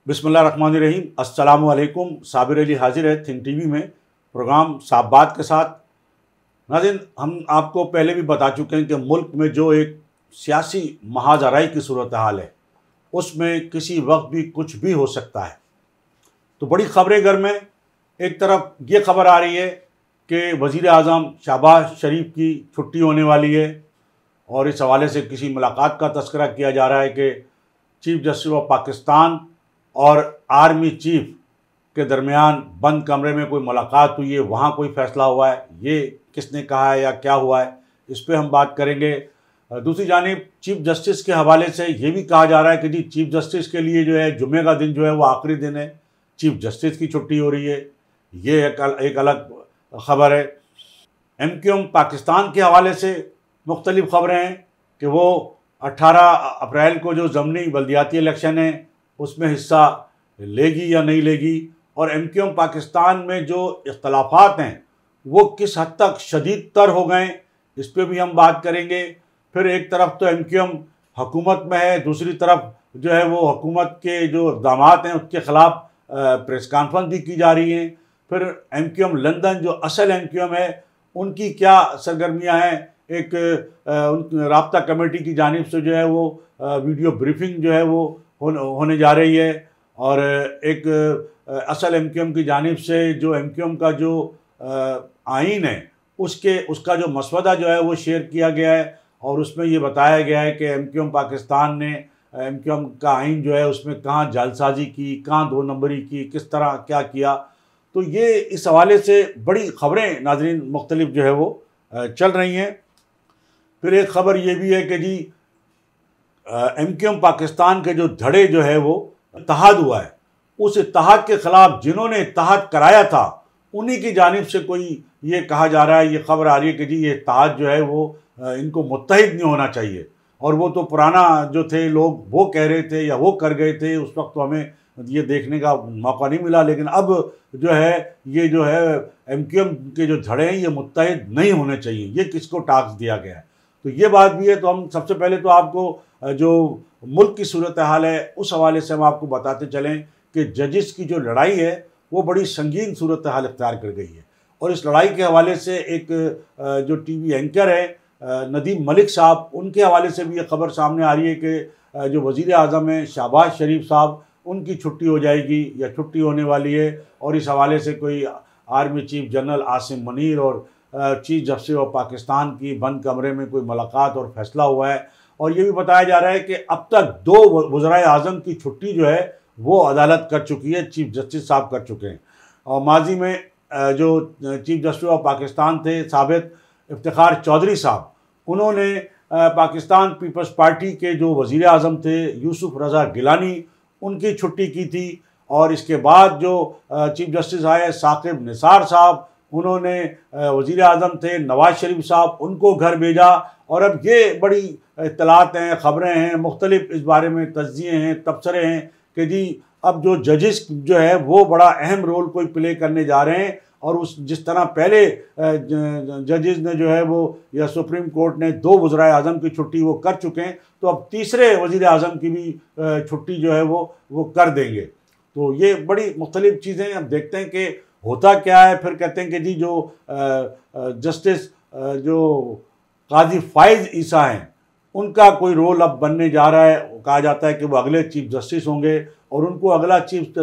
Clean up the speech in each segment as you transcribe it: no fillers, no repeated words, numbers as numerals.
बिस्मिल्लाहिर्रहमानिर्रहीम। अस्सलामु अलैकुम। साबिर अली हाजिर है थिंक टीवी में प्रोग्राम साफ बात के साथ। नाज़रीन, हम आपको पहले भी बता चुके हैं कि मुल्क में जो एक सियासी महाजराई की सूरत हाल है उसमें किसी वक्त भी कुछ भी हो सकता है। तो बड़ी ख़बरें घर में, एक तरफ ये खबर आ रही है कि वज़ीर आज़म शहबाज शरीफ की छुट्टी होने वाली है और इस हवाले से किसी मुलाकात का तस्करा किया जा रहा है कि चीफ जस्टिस ऑफ पाकिस्तान और आर्मी चीफ के दरमियान बंद कमरे में कोई मुलाकात हुई है, वहाँ कोई फ़ैसला हुआ है। ये किसने कहा है या क्या हुआ है, इस पर हम बात करेंगे। दूसरी जानिब चीफ जस्टिस के हवाले से ये भी कहा जा रहा है कि जी चीफ जस्टिस के लिए जो है जुम्मे का दिन जो है वो आखिरी दिन है, चीफ जस्टिस की छुट्टी हो रही है। ये एक अलग ख़बर है। MQM पाकिस्तान के हवाले से मुख्तलिफ़ ख़बरें हैं कि वो 18 अप्रैल को जो ज़मनी बल्दियाती इलेक्शन है उसमें हिस्सा लेगी या नहीं लेगी, और MQM पाकिस्तान में जो इख्तलाफात हैं वो किस हद तक शदीद तर हो गए, इस पर भी हम बात करेंगे। फिर एक तरफ तो MQM हुकूमत में है, दूसरी तरफ जो है वो हुकूमत के जो इक़दामात हैं उसके ख़िलाफ़ प्रेस कॉन्फ्रेंस भी की जा रही हैं। फिर MQM लंदन जो असल MQM है उनकी क्या सरगर्मियाँ हैं, एक राब्ता कमेटी की जानिब से जो है वो वीडियो ब्रीफिंग जो है वो होने जा रही है, और एक असल MQM की जानिब से जो MQM का जो आइन है उसका जो मसवदा जो है वो शेयर किया गया है, और उसमें ये बताया गया है कि MQM पाकिस्तान ने MQM का आइन जो है उसमें कहाँ जालसाजी की, कहाँ 2 नंबरी की, किस तरह क्या किया। तो ये इस हवाले से बड़ी ख़बरें नाज़रीन मुख्तलिफ जो है वो चल रही हैं। फिर एक ख़बर ये भी है कि जी MQM पाकिस्तान के जो धड़े जो है वो इत्तेहाद हुआ है, उस इत्तेहाद के ख़िलाफ़ जिन्होंने इत्तेहाद कराया था उन्हीं की जानिब से कोई ये कहा जा रहा है, ये ख़बर आ रही है कि जी ये इत्तेहाद जो है वो इनको मुत्तहिद नहीं होना चाहिए, और वो तो पुराना जो थे लोग वो कह रहे थे या वो कर गए थे, उस वक्त तो हमें ये देखने का मौका नहीं मिला, लेकिन अब जो है ये जो है MQM के जो धड़े हैं ये मुत्तहिद नहीं होने चाहिए, ये किसको टास्क दिया गया है। तो ये बात भी है। तो हम सबसे पहले तो आपको जो मुल्क की सूरत हाल है उस हवाले से हम आपको बताते चलें कि जजिस की जो लड़ाई है वो बड़ी संगीन सूरत हाल इख्तियार कर गई है, और इस लड़ाई के हवाले से एक जो TV एंकर है नदीम मलिक साहब, उनके हवाले से भी ये खबर सामने आ रही है कि जो वज़ीर आज़म हैं शहबाज शरीफ साहब, उनकी छुट्टी हो जाएगी या छुट्टी होने वाली है, और इस हवाले से कोई army chief general Asim Munir और चीफ जस्टिस ऑफ पाकिस्तान की बंद कमरे में कोई मुलाकात और फैसला हुआ है। और ये भी बताया जा रहा है कि अब तक 2 वज़राए आज़म की छुट्टी जो है वो अदालत कर चुकी है, चीफ जस्टिस साहब कर चुके हैं। और माजी में जो चीफ जस्टिस ऑफ पाकिस्तान थे साबित इफ्तिखार चौधरी साहब, उन्होंने पाकिस्तान पीपल्स पार्टी के जो वज़ीर आज़म थे यूसुफ रज़ा गिलानी, उनकी छुट्टी की थी, और इसके बाद जो चीफ जस्टिस आए साकिब निसार साहब, उन्होंने वज़ीर आज़म थे नवाज शरीफ साहब, उनको घर भेजा। और अब ये बड़ी इत्तलात हैं, ख़बरें हैं, मुख्तलिफ इस बारे में तज्ज़िये हैं, तबसरे हैं कि जी अब जो जजिस जो है वो बड़ा अहम रोल कोई प्ले करने जा रहे हैं, और उस जिस तरह पहले जजेस ने जो है वो या सुप्रीम कोर्ट ने 2 वज़राए आज़म की छुट्टी वो कर चुके हैं, तो अब तीसरे वज़ीर आज़म की भी छुट्टी जो है वो कर देंगे। तो ये बड़ी मुख्तलिफ चीज़ें अब देखते हैं कि होता क्या है। फिर कहते हैं कि जी जो जस्टिस जो काजी फ़ाइज़ ईसा हैं उनका कोई रोल अब बनने जा रहा है, कहा जाता है कि वो अगले चीफ जस्टिस होंगे, और उनको अगला चीफ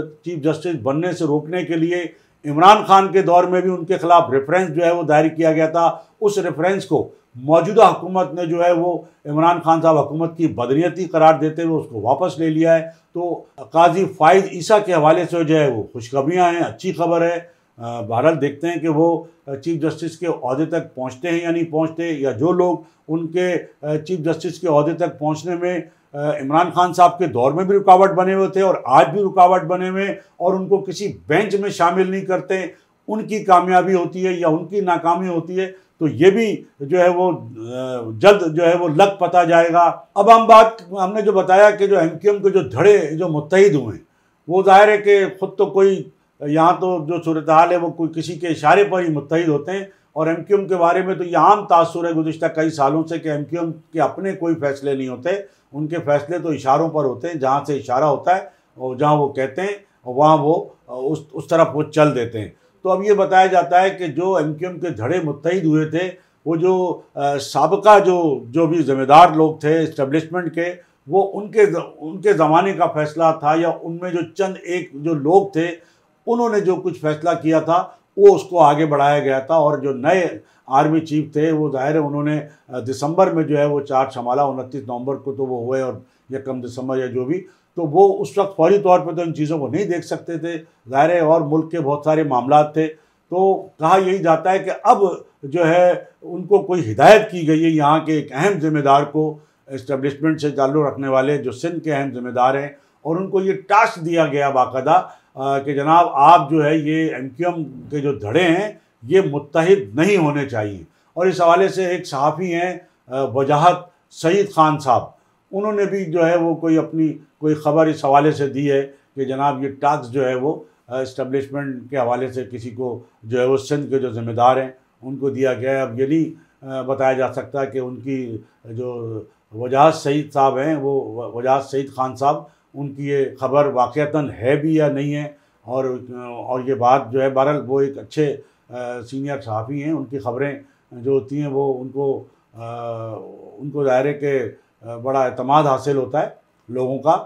जस्टिस बनने से रोकने के लिए इमरान खान के दौर में भी उनके खिलाफ रेफरेंस जो है वो दायर किया गया था। उस रेफरेंस को मौजूदा हुकूमत ने जो है वो इमरान खान साहब हुकूमत की बदनीयती करार देते हुए उसको वापस ले लिया है। तो काजी फ़ाइज़ ईसा के हवाले से जो है वो खुशखबरियाँ हैं, अच्छी खबर है। बहरहाल देखते हैं कि वो चीफ जस्टिस के ओहदे तक पहुँचते हैं या नहीं पहुँचते, या जो लोग उनके चीफ जस्टिस के ओहदे तक पहुँचने में इमरान खान साहब के दौर में भी रुकावट बने हुए थे और आज भी रुकावट बने हुए, और उनको किसी बेंच में शामिल नहीं करते, उनकी कामयाबी होती है या उनकी नाकामी होती है, तो ये भी जो है वो जल्द जो है वो लग पता जाएगा। अब हमने जो बताया कि जो MQM के जो धड़े जो मुत्तहिद हुए हैं, वो जाहिर है कि ख़ुद तो कोई यहाँ तो जो सूरत हाल है वो कोई किसी के इशारे पर ही मुत्तहिद होते हैं, और MQM के बारे में तो ये आम तासुर है गुज़िश्ता कई सालों से कि MQM के अपने कोई फ़ैसले नहीं होते, उनके फ़ैसले तो इशारों पर होते हैं, जहाँ से इशारा होता है और जहाँ वो कहते हैं वहाँ वो उस तरफ वो चल देते हैं। तो अब ये बताया जाता है कि जो एमक्यूएम के धड़े मुत्तहिद हुए थे, वो जो साबका जो भी ज़िम्मेदार लोग थे इस्टेब्लिशमेंट के, वो उनके ज़माने का फ़ैसला था, या उनमें जो चंद एक जो लोग थे उन्होंने जो कुछ फ़ैसला किया था वो उसको आगे बढ़ाया गया था। और जो नए आर्मी चीफ थे वो ज़ाहिर है उन्होंने दिसंबर में जो है वो चार्ज संभाला, 29 नवंबर को तो वो हुए, और 1 दिसंबर या जो भी, तो वो उस वक्त फौरी तौर पे तो इन चीज़ों को नहीं देख सकते थे ज़ाहिर है, और मुल्क के बहुत सारे मामलात थे। तो कहा यही जाता है कि अब जो है उनको कोई हिदायत की गई है यहाँ के एक अहम ज़िम्मेदार को, इस्टेब्लिशमेंट से ताल्लुक़ रखने वाले जो सिंध के अहम ज़िम्मेदार हैं, और उनको ये टास्क दिया गया बाकायदा कि जनाब आप जो है ये एमक्यूएम के जो धड़े हैं ये मुत्तहिद नहीं होने चाहिए। और इस हवाले से एक सहाफ़ी हैं वजाहत सईद ख़ान साहब, उन्होंने भी जो है वो कोई ख़बर इस हवाले से दी है कि जनाब ये टास्क जो है वो इस्टेब्लिशमेंट के हवाले से किसी को जो है वो सिंध के जो ज़िम्मेदार हैं उनको दिया गया है। अब ये नहीं बताया जा सकता कि उनकी जो वजाहत सईद साहब हैं, वो वजाहत सईद ख़ान साहब, उनकी ये ख़बर वाक़अतन है भी या नहीं है। और ये बात जो है बहरहाल वो एक अच्छे सीनियर सहाफ़ी हैं, उनकी ख़बरें जो होती हैं वो उनको ज़ाहिर है कि बड़ा एतमाद हासिल होता है लोगों का।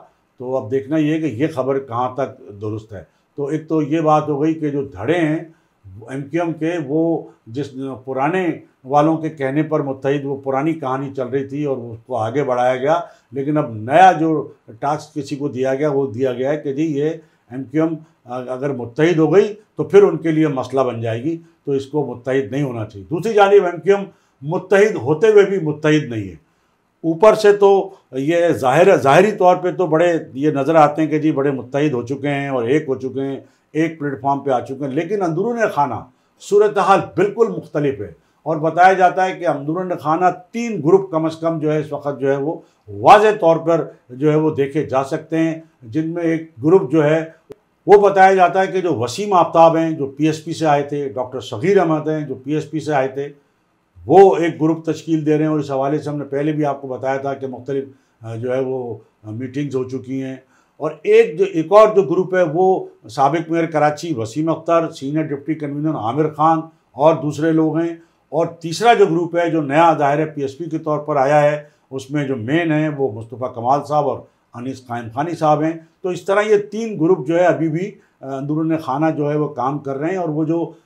तो अब देखना ये है कि ये ख़बर कहाँ तक दुरुस्त है। तो एक तो ये बात हो गई कि जो धड़े हैं एमक्यूएम के, वो जिस पुराने वालों के कहने पर मुत्तहिद, वो पुरानी कहानी चल रही थी और उसको आगे बढ़ाया गया। लेकिन अब नया जो टास्क किसी को दिया गया वो दिया गया है कि जी ये एमक्यूएम अगर मुत्तहिद हो गई तो फिर उनके लिए मसला बन जाएगी, तो इसको मुत्तहिद नहीं होना चाहिए। दूसरी जानिब एमक्यूएम मुत्तहिद होते हुए भी मुत्तहिद नहीं है। ऊपर से तो ये ज़ाहिरी तौर पे तो बड़े ये नज़र आते हैं कि जी बड़े मुत्तहिद हो चुके हैं और एक हो चुके हैं, एक प्लेटफॉर्म पे आ चुके हैं, लेकिन अंदरून खाना सूरत हाल बिल्कुल मुख्तलिफ है। और बताया जाता है कि अंदरून खाना 3 ग्रुप कम अज़ कम जो है इस वक्त जो है वो वाज़ेह तौर पर जो है वो देखे जा सकते हैं, जिनमें एक ग्रुप जो है वो बताया जाता है कि जो वसीम आफ्ताब हैं जो PSP से आए थे, डॉक्टर सग़ीर अहमद हैं जो PSP से आए थे, वो एक ग्रुप तश्कील दे रहे हैं। और इस हवाले से हमने पहले भी आपको बताया था कि मुख्तलिफ जो है वो मीटिंग्स हो चुकी हैं। और एक और जो ग्रुप है वो साबिक़ mayor Karachi Waseem Akhtar, senior deputy convener Aamir Khan और दूसरे लोग हैं। और तीसरा जो ग्रुप है जो नया ज़ाहिर है PSP के तौर पर आया है, उसमें जो मेन है वो मुस्तफ़ा कमाल साहब और अनीस कायम खानी साहब हैं। तो इस तरह ये 3 ग्रुप जो है अभी भी अंदरून खाना जो है वो काम कर रहे हैं, और वो जो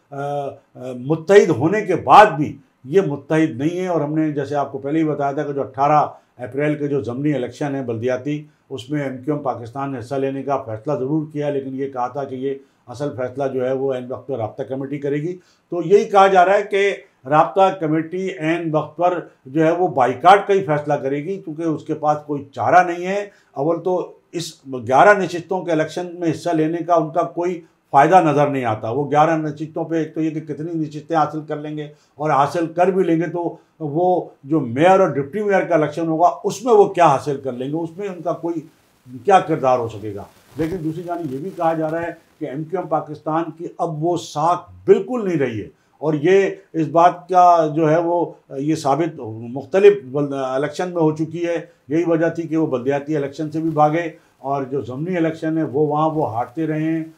मुत्तहिद होने के बाद भी ये मुत्तहिद नहीं है। और हमने जैसे आपको पहले ही बताया था कि जो 18 अप्रैल के जो ज़मनी इलेक्शन है बल्दियाती, उसमें एमक्यूएम पाकिस्तान ने हिस्सा लेने का फ़ैसला ज़रूर किया, लेकिन ये कहा था कि ये असल फ़ैसला जो है वो ऐन वक्त पर राब्ता कमेटी करेगी। तो यही कहा जा रहा है कि राब्ता कमेटी ऐन वक्त पर जो है वो बाइकाट का ही फ़ैसला करेगी, क्योंकि उसके पास कोई चारा नहीं है। अव्वल तो इस 11 नशिस्तों के इलेक्शन में हिस्सा लेने का उनका कोई फ़ायदा नज़र नहीं आता। वो 11 नशिस्तों पे एक तो ये कि कितनी नशिस्तें हासिल कर लेंगे, और हासिल कर भी लेंगे तो वो जो मेयर और डिप्टी मेयर का इलेक्शन होगा उसमें वो क्या हासिल कर लेंगे, उसमें उनका कोई क्या किरदार हो सकेगा। लेकिन दूसरी जानिब ये भी कहा जा रहा है कि एमक्यूएम पाकिस्तान की अब वो साख बिल्कुल नहीं रही है, और ये इस बात का जो है वो ये साबित मुख्तलिफ इलेक्शन में हो चुकी है। यही वजह थी कि वो बल्दियाती इलेक्शन से भी भागे, और जो ज़मनी इलेक्शन है वो वहाँ वो हारते रहे हैं।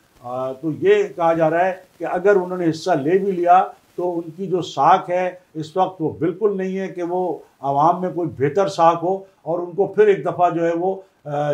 तो ये कहा जा रहा है कि अगर उन्होंने हिस्सा ले भी लिया तो उनकी जो साख है इस वक्त वो बिल्कुल नहीं है कि वो आवाम में कोई बेहतर साख हो, और उनको फिर एक दफ़ा जो है वो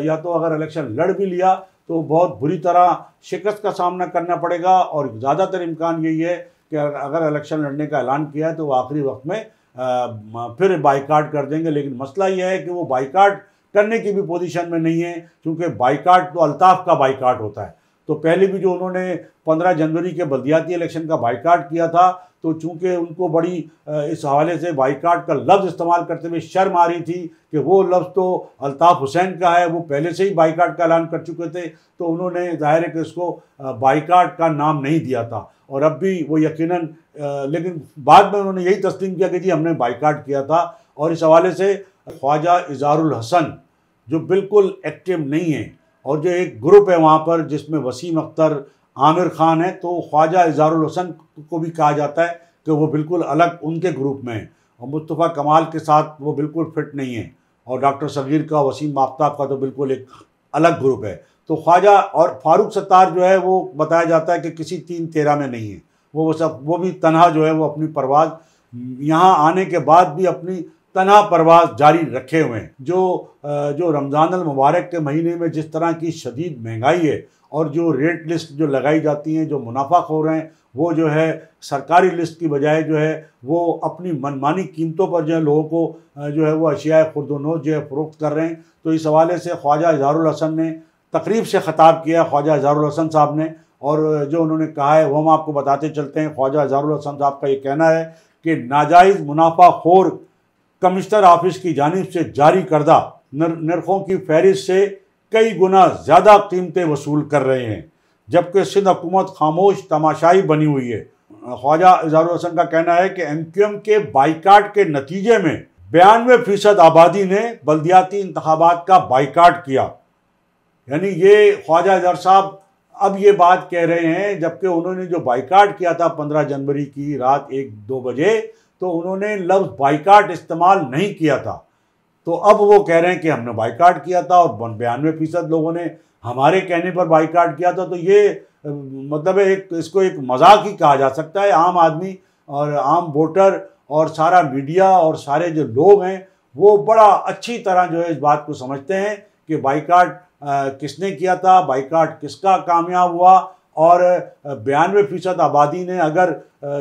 या तो अगर इलेक्शन लड़ भी लिया तो बहुत बुरी तरह शिकस्त का सामना करना पड़ेगा। और ज़्यादातर इम्कान यही है कि अगर इलेक्शन लड़ने का ऐलान किया है तो वो आखिरी वक्त में फिर बाइकाट कर देंगे। लेकिन मसला यह है कि वो बाइकाट करने की भी पोजीशन में नहीं है, क्योंकि बाइकाट तो अल्ताफ़ का बाइकाट होता है। तो पहले भी जो उन्होंने 15 जनवरी के बल्दियाती इलेक्शन का बाइकाट किया था, तो चूँकि उनको बड़ी इस हवाले से बाइकाट का लफ्ज़ इस्तेमाल करते हुए शर्म आ रही थी कि वो लफ्ज़ तो अल्ताफ़ हुसैन का है, वो पहले से ही बाइकाट का ऐलान कर चुके थे, तो उन्होंने ज़ाहिर है कि इसको बाइकाट का नाम नहीं दिया था। और अब भी वो यकीनन लेकिन बाद में उन्होंने यही तस्लीम किया कि जी हमने बाइकाट किया था। और इस हवाले से ख्वाजा इज़ारुल हसन जो बिल्कुल एक्टिव नहीं है, और जो एक ग्रुप है वहाँ पर जिसमें वसीम अख्तर, आमिर खान है, तो ख्वाजा इज़ारुल हसन को भी कहा जाता है कि वो बिल्कुल अलग उनके ग्रुप में है, और मुस्तफ़ा कमाल के साथ वो बिल्कुल फिट नहीं है, और डॉक्टर सग़ीर का, वसीम आफ्ताब का तो बिल्कुल एक अलग ग्रुप है। तो ख्वाजा और फारूक सत्तार जो है वो बताया जाता है कि किसी 3-13 में नहीं है, वो भी तनहा जो है वो अपनी परवाज़ यहाँ आने के बाद भी अपनी तनहा परवाज़ जारी रखे हुए हैं। जो रमज़ान अल मुबारक के महीने में जिस तरह की शदीद महंगाई है और जो रेट लिस्ट जो लगाई जाती हैं, जो मुनाफाखोर हैं, वो जो है सरकारी लिस्ट की बजाय जो है वो अपनी मनमानी कीमतों पर जो है लोगों को जो है वो अशियाए खुर्द-व-नोश जो है फ़रोख्त कर रहे हैं। तो इस हवाले से ख्वाजा इज़हारुल हसन ने तकरीब से ख़िताब किया, ख्वाजा इज़हारुल हसन साहब ने, और जो उन्होंने कहा है वो हम आपको बताते चलते हैं। ख्वाजा इज़हारुल हसन साहब का ये कहना है कि नाजायज़ मुनाफाखोर कमिश्नर ऑफिस की जानिब से जारी करदा नरखों की फहरिस्त से कई गुना ज़्यादा कीमतें वसूल कर रहे हैं, जबकि सिंध हुकूमत खामोश तमाशाई बनी हुई है। ख्वाजा इज़हारुल हसन का कहना है कि MQM के बाइकाट के नतीजे में 92% आबादी ने बल्दियाती इंतखाबात का बाइकाट किया। यानी ये ख्वाजा इज़हार साहब अब ये बात कह रहे हैं, जबकि उन्होंने जो बाइकाट किया था 15 जनवरी की रात 1-2 बजे, तो उन्होंने लफ्ज़ बाइकाट इस्तेमाल नहीं किया था। तो अब वो कह रहे हैं कि हमने बाइकाट किया था और 92% लोगों ने हमारे कहने पर बाइकाट किया था। तो ये मतलब इसको एक मजाक ही कहा जा सकता है। आम आदमी और आम वोटर और सारा मीडिया और सारे जो लोग हैं वो बड़ा अच्छी तरह जो है इस बात को समझते हैं कि बाइकाट किसने किया था, बाइकाट किसका कामयाब हुआ, और 92% आबादी ने अगर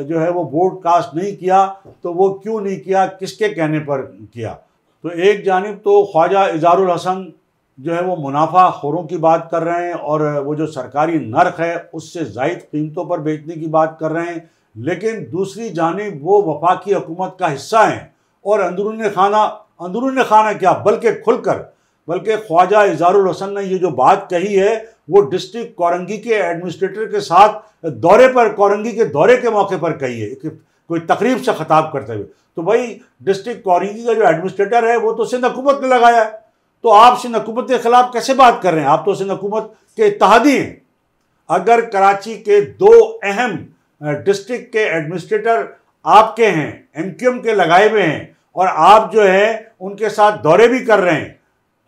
जो है वो वोट कास्ट नहीं किया तो वो क्यों नहीं किया, किसके कहने पर किया। तो एक जानिब तो ख्वाजा इज़हारुल हसन जो है वो मुनाफा खोरों की बात कर रहे हैं और वो जो सरकारी नर्ख है उससे ज़ायद कीमतों पर बेचने की बात कर रहे हैं, लेकिन दूसरी जानिब वो वफाकी हुकूमत का हिस्सा हैं और अंदरूनी खाना क्या बल्कि ख्वाजा इज़हारुल हसन ने ये जो बात कही है वो डिस्ट्रिक्ट कोरंगी के एडमिनिस्ट्रेटर के साथ कोरंगी के दौरे के मौके पर कही है, कोई तकरीब से खिताब करते हुए। तो भाई डिस्ट्रिक्ट कोरंगी का जो एडमिनिस्ट्रेटर है वो तो सिंध हुकूमत ने लगाया है, तो आप सिंध हुकूमत के खिलाफ कैसे बात कर रहे हैं? आप तो सिंध हुकूमत के इत्तेहादी हैं। अगर कराची के 2 अहम डिस्ट्रिक्ट के एडमिनिस्ट्रेटर आपके हैं, MQM के लगाए हुए हैं, और आप जो है उनके साथ दौरे भी कर रहे हैं,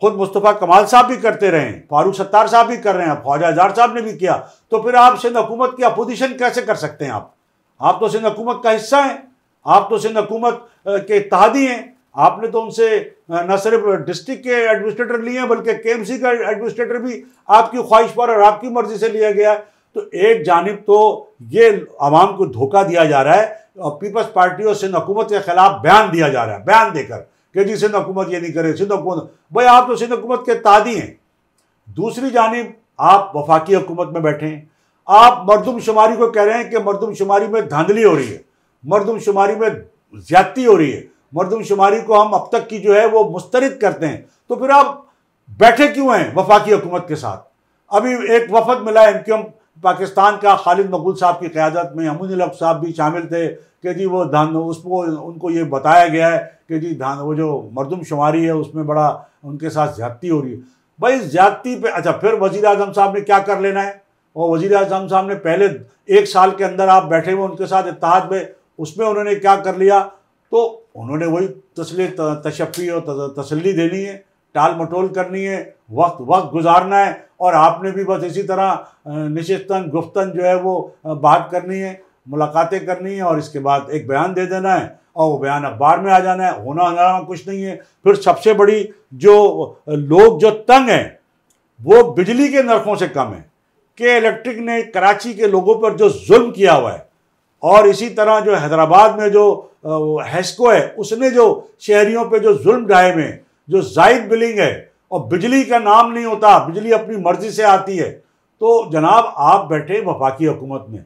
खुद मुस्तफ़ा कमाल साहब भी करते रहे, फारूक सत्तार साहब भी कर रहे हैं, ख्वाजा इज़हार साहब ने भी किया, तो फिर आप सिंध हुकूमत की अपोजिशन कैसे कर सकते हैं? आप तो सिंध हुकूमत का हिस्सा हैं, आप तो सिंध हुकूमत के इत्तेहादी हैं। आपने तो उनसे न सिर्फ डिस्ट्रिक्ट के एडमिनिस्ट्रेटर लिए हैं बल्कि KMC का एडमिनिस्ट्रेटर भी आपकी ख्वाहिश पर और आपकी मर्जी से लिया गया। तो एक जानिब तो ये आवाम को धोखा दिया जा रहा है और पीपल्स पार्टी और सिंध हुकूमत के खिलाफ बयान दिया जा रहा है, बयान देकर कि जी सिंध हुकूमत ये नहीं करे, सिंध हुकूमत, भाई आप तो सिंध हुकूमत के इत्तेहादी हैं। दूसरी जानिब आप वफाकी हुकूमत में बैठे हैं, आप मरदमशुमारी को कह रहे हैं कि मरदमशुमारी में धांधली हो रही है, मरदमशुमारी में ज्यादती हो रही है, मरदमशुमारी को हम अब तक की जो है वो मुस्तरद करते हैं, तो फिर आप बैठे क्यों हैं वफाकी हुकूमत के साथ? अभी एक वफद मिला MQM पाकिस्तान का, खालिद मकबूल साहब की क़यादत में अमून हक साहब भी शामिल थे कि जी वो उनको ये बताया गया है कि जी वो जो मरदमशुमारी है उसमें बड़ा उनके साथ ज्यादती हो रही है। भाई ज्यादती पे अच्छा फिर वज़ीर आज़म साहब ने क्या कर लेना है? और वज़ीर आज़म साहब ने पहले 1 साल के अंदर आप बैठे हुए उनके साथ इत्तेहाद में, उसमें उन्होंने क्या कर लिया? तो उन्होंने वही तशफ़ी और तसल्ली देनी है, टाल मटोल करनी है, वक्त गुजारना है, और आपने भी बस इसी तरह निशिस्तन गुफ्तन जो है वो बात करनी है, मुलाकातें करनी है और इसके बाद एक बयान दे देना है और वो बयान अखबार में आ जाना है। होना कुछ नहीं है। फिर सबसे बड़ी जो लोग जो तंग हैं वो बिजली के नरखों से कम है कि इलेक्ट्रिक ने कराची के लोगों पर जो जुल्म किया हुआ है, और इसी तरह जो हैदराबाद में जो हेस्को है उसने जो शहरियों पे जो जुल्म ढाए में जो जायद बिलिंग है और बिजली का नाम नहीं होता, बिजली अपनी मर्जी से आती है। तो जनाब आप बैठे वफाकी हुकूमत में,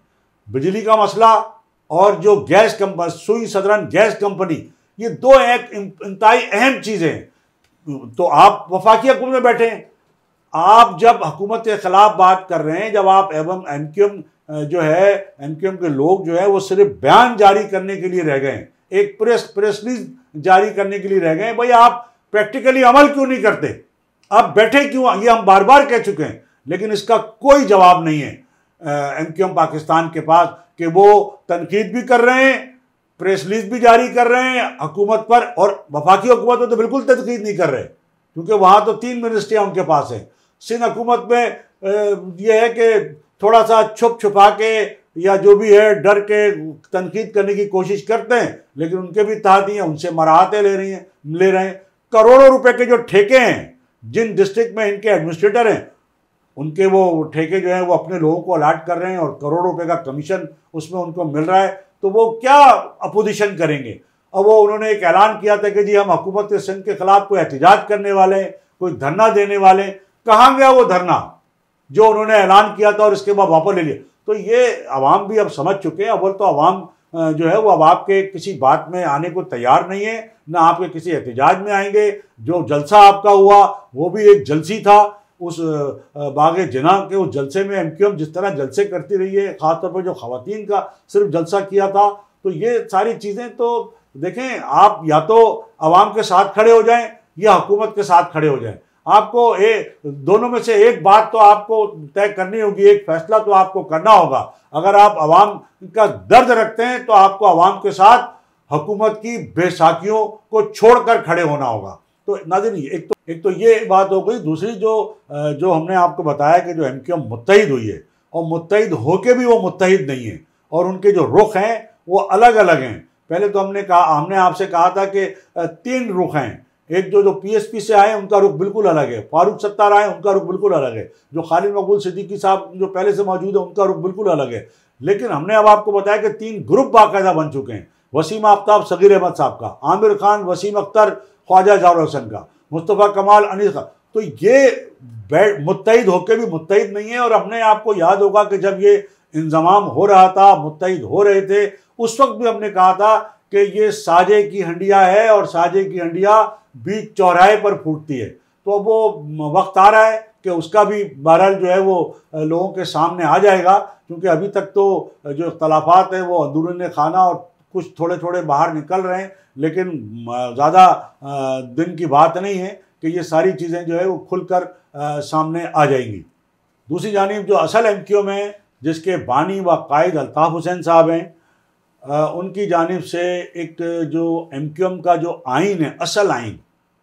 बिजली का मसला और जो गैस कंपनी सुई सदरन गैस कंपनी, ये 2 एक इंतहाई अहम चीज़ें हैं। तो आप वफाकी हुकूमत में बैठे हैं। आप जब हुकूमत के खिलाफ बात कर रहे हैं, जब आप एवं MQM जो है MQM के लोग जो है वो सिर्फ बयान जारी करने के लिए रह गए हैं, एक प्रेस रिलीज जारी करने के लिए रह गए हैं, भाई आप प्रैक्टिकली अमल क्यों नहीं करते? आप बैठे क्यों? ये हम बार बार कह चुके हैं, लेकिन इसका कोई जवाब नहीं है MQM पाकिस्तान के पास कि वो तनकीद भी कर रहे हैं, प्रेस रिलीज भी जारी कर रहे हैं हुकूमत पर, और वफाकी हुकूमत में तो बिल्कुल तनकीद नहीं कर रहे क्योंकि वहाँ तो 3 मिनिस्ट्रियाँ उनके पास हैं। सिंध हुकूमत में यह है कि थोड़ा सा छुप छुपा के या जो भी है डर के तनकीद करने की कोशिश करते हैं, लेकिन उनके भी तहत ही हैं, उनसे मराहतें ले रहे हैं। करोड़ों रुपए के जो ठेके हैं, जिन डिस्ट्रिक्ट में इनके एडमिनिस्ट्रेटर हैं, उनके वो ठेके जो हैं वो अपने लोगों को अलाट कर रहे हैं और करोड़ों रुपए का कमीशन उसमें उनको मिल रहा है। तो वो क्या अपोजिशन करेंगे? अब वो उन्होंने एक ऐलान किया था कि जी हम हुकूमत सिंध के खिलाफ कोई एहतजाज करने वाले, कोई धरना देने वाले। कहाँ गया वो धरना जो उन्होंने ऐलान किया था और इसके बाद वापस ले लिया? तो ये अवाम भी अब समझ चुके हैं। अव्वल तो अवाम जो है वो अब आपके किसी बात में आने को तैयार नहीं है, ना आपके किसी एहतजाज में आएंगे। जो जलसा आपका हुआ वो भी एक जलसी था। उस बागे जिना के उस जलसे में एमक्यूएम जिस तरह जलसे करती रही है, ख़ासतौर पर जो ख़वातीन का सिर्फ जलसा किया था, तो ये सारी चीज़ें तो देखें, आप या तो अवाम के साथ खड़े हो जाएं या हुकूमत के साथ खड़े हो जाएं। आपको दोनों में से एक बात तो आपको तय करनी होगी, एक फैसला तो आपको करना होगा। अगर आप अवाम का दर्द रखते हैं तो आपको अवाम के साथ हुकूमत की बेसाखियों को छोड़कर खड़े होना होगा। तो नाज़रीन, एक तो ये बात हो गई। दूसरी जो हमने आपको बताया कि जो एमक्यूएम मुत्तहिद हुई है और मुत्तहिद होके भी वो मुत्तहिद नहीं है और उनके जो रुख हैं वो अलग अलग हैं। पहले तो हमने आपसे कहा था कि 3 रुख हैं। एक जो पीएसपी से आए उनका रुख बिल्कुल अलग है, फारूक सत्तार आए उनका रुख बिल्कुल अलग है, जो खालिद मकबूल सिद्दीकी साहब जो पहले से मौजूद है उनका रुख बिल्कुल अलग है। लेकिन हमने अब आपको बताया कि 3 ग्रुप बाकायदा बन चुके हैं। वसीम आफ्ताब सगीर अहमद साहब का, आमिर खान, वसीम अख्तर, ख्वाजा जावेद हुसैन का, मुस्तफ़ा कमाल, अनीस खान। तो ये मुत्तहिद होकर भी मुत्तहिद नहीं है। और हमने आपको याद होगा कि जब ये इंजमाम हो रहा था, मुत्तहिद हो रहे थे, उस वक्त भी हमने कहा था कि ये साजे की हंडिया है और साजे की हंडिया बीच चौराहे पर फूटती है। तो अब वो वक्त आ रहा है कि उसका भी बहरहाल जो है वो लोगों के सामने आ जाएगा, क्योंकि अभी तक तो जो इख्तलाफात हैं वो अंदरूनी खाना और कुछ थोड़े थोड़े बाहर निकल रहे हैं, लेकिन ज़्यादा दिन की बात नहीं है कि ये सारी चीज़ें जो है वो खुलकर सामने आ जाएंगी। दूसरी जानिब जो असल एमक्यूएम है, जिसके बानी व कायद अल्ताफ़ हुसैन साहब हैं, उनकी जानिब से एक जो एमक्यूएम का जो आइन है, असल आइन,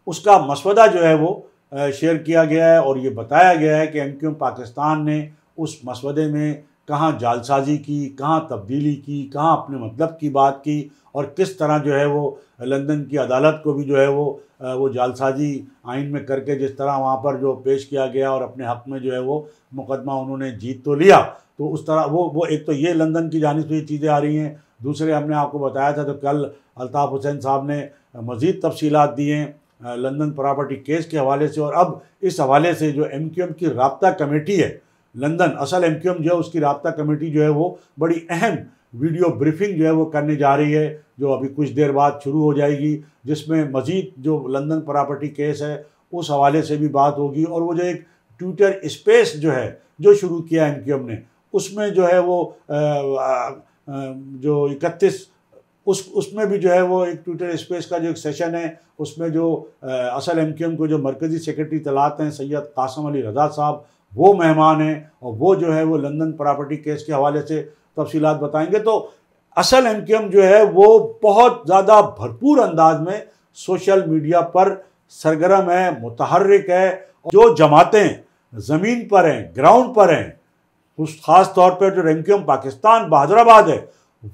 उसका मसवदा जो है वो शेयर किया गया है और ये बताया गया है कि एमक्यूएम पाकिस्तान ने उस मसवदे में कहाँ जालसाजी की, कहाँ तब्दीली की, कहाँ अपने मतलब की बात की और किस तरह जो है वो लंदन की अदालत को भी जो है वो जालसाजी आइन में करके जिस तरह वहाँ पर जो पेश किया गया और अपने हक़ में जो है वो मुकदमा उन्होंने जीत तो लिया। तो उस तरह वो एक तो ये लंदन की जानिब से ये चीज़ें आ रही हैं। दूसरे हमने आपको बताया था तो कल अल्ताफ़ हुसैन साहब ने मज़ीद तफसीलात दी हैं लंदन प्रॉपर्टी केस के हवाले से। और अब इस हवाले से जो एमक्यूएम की राब्ता कमेटी है लंदन, असल एमक्यूएम जो है उसकी राब्ता कमेटी जो है वो बड़ी अहम वीडियो ब्रीफिंग जो है वो करने जा रही है, जो अभी कुछ देर बाद शुरू हो जाएगी, जिसमें मज़ीद जो लंदन प्रॉपर्टी केस है उस हवाले से भी बात होगी। और वो जो एक ट्विटर स्पेस जो है जो शुरू किया एमक्यूएम ने, उसमें जो है वो जो 31 उसमें भी जो है वो एक ट्विटर स्पेस का जो एक सेशन है, उसमें जो असल एमक्यूएम को जो मरकज़ी सेक्रेटरी तलात हैं सैयद कासम अली रज़ा साहब, वो मेहमान हैं और वो जो है वो लंदन प्रॉपर्टी केस के हवाले से तफसीलात बताएंगे। तो असल एमक्यूएम जो है वो बहुत ज़्यादा भरपूर अंदाज में सोशल मीडिया पर सरगर्म है, मुतहर्रिक है। जो जमातें ज़मीन पर हैं, ग्राउंड पर हैं, उस ख़ास तौर पर जो एमक्यूएम पाकिस्तान बहादुराबाद है,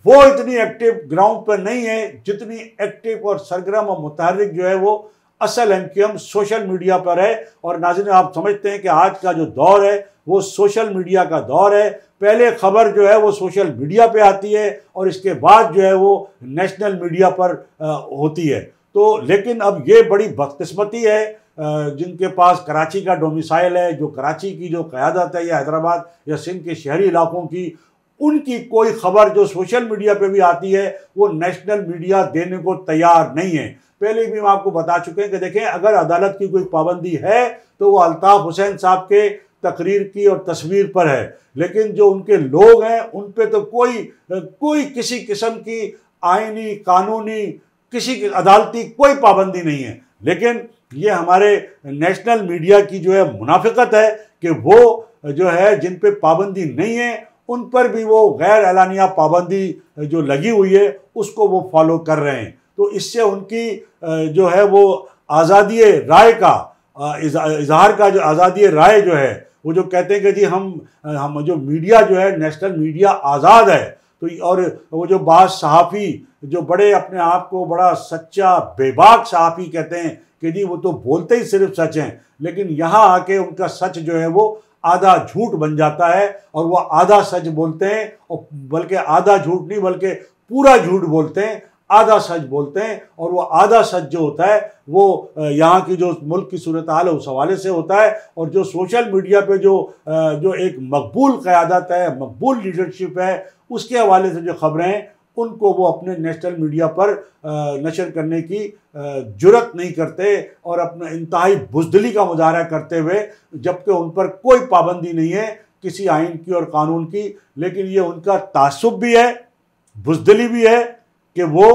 वो इतनी एक्टिव ग्राउंड पर नहीं है जितनी एक्टिव और सरगर्म और मुतहर्रिक जो है वो असल एमक्यूएम सोशल मीडिया पर है। और नाज़रीन, आप समझते हैं कि आज का जो दौर है वो सोशल मीडिया का दौर है। पहले खबर जो है वो सोशल मीडिया पे आती है और इसके बाद जो है वो नेशनल मीडिया पर होती है। तो लेकिन अब ये बड़ी बदकिस्मती है जिनके पास कराची का डोमिसाइल है, जो कराची की जो क़यादत है या हैदराबाद या सिंध के शहरी इलाकों की, उनकी कोई खबर जो सोशल मीडिया पे भी आती है वो नेशनल मीडिया देने को तैयार नहीं है। पहले भी हम आपको बता चुके हैं कि देखें, अगर अदालत की कोई पाबंदी है तो वो अल्ताफ़ हुसैन साहब के तकरीर की और तस्वीर पर है, लेकिन जो उनके लोग हैं उन पे तो कोई किसी किस्म की आईनी, कानूनी, किसी की अदालती कोई पाबंदी नहीं है। लेकिन ये हमारे नेशनल मीडिया की जो है मुनाफिकत है कि वो जो है जिन पे पाबंदी नहीं है उन पर भी वो गैर एलानिया पाबंदी जो लगी हुई है उसको वो फॉलो कर रहे हैं। तो इससे उनकी जो है वो आज़ादी राय का इजहार का जो आज़ादी राय जो है, वो जो कहते हैं कि जी हम जो मीडिया जो है नेशनल मीडिया आज़ाद है, तो और वो जो बाज़ सहाफ़ी जो बड़े अपने आप को बड़ा सच्चा बेबाक सहाफ़ी कहते हैं कि जी वो तो बोलते ही सिर्फ सच हैं, लेकिन यहाँ आके उनका सच जो है वो आधा झूठ बन जाता है और वो आधा सच बोलते हैं, और बल्कि आधा झूठ नहीं बल्कि पूरा झूठ बोलते हैं, आधा सच बोलते हैं। और वो आधा सच जो होता है वो यहाँ की जो मुल्क की सूरत हाल है उस हवाले से होता है, और जो सोशल मीडिया पे जो एक मकबूल क़यादत है, मकबूल लीडरशिप है, उसके हवाले से जो ख़बरें हैं उनको वो अपने नेशनल मीडिया पर नशर करने की जुर्रत नहीं करते, और अपना इंतहाई बुज़दिली का मुजाहरा करते हुए, जबकि उन पर कोई पाबंदी नहीं है किसी आइन की और कानून की, लेकिन ये उनका तासुब भी है, बुज़दिली भी है कि वो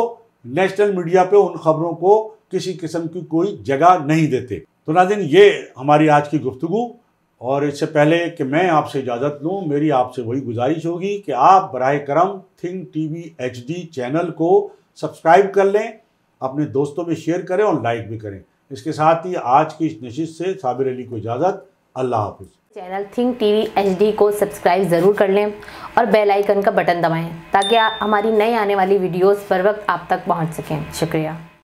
नेशनल मीडिया पे उन ख़बरों को किसी किस्म की कोई जगह नहीं देते। तो नाज़रीन, ये हमारी आज की गुफ्तगू, और इससे पहले कि मैं आपसे इजाज़त लूँ, मेरी आपसे वही गुजारिश होगी कि आप बराए करम थिंक टीवी HD चैनल को सब्सक्राइब कर लें, अपने दोस्तों में शेयर करें और लाइक भी करें। इसके साथ ही आज की इस नशिश से साबिर अली को इजाज़त। अल्लाह हाफ़िज़। चैनल थिंक टीवी HD को सब्सक्राइब ज़रूर कर लें और बेल आइकन का बटन दबाएं ताकि हमारी नई आने वाली वीडियोस बर वक्त आप तक पहुंच सकें। शुक्रिया।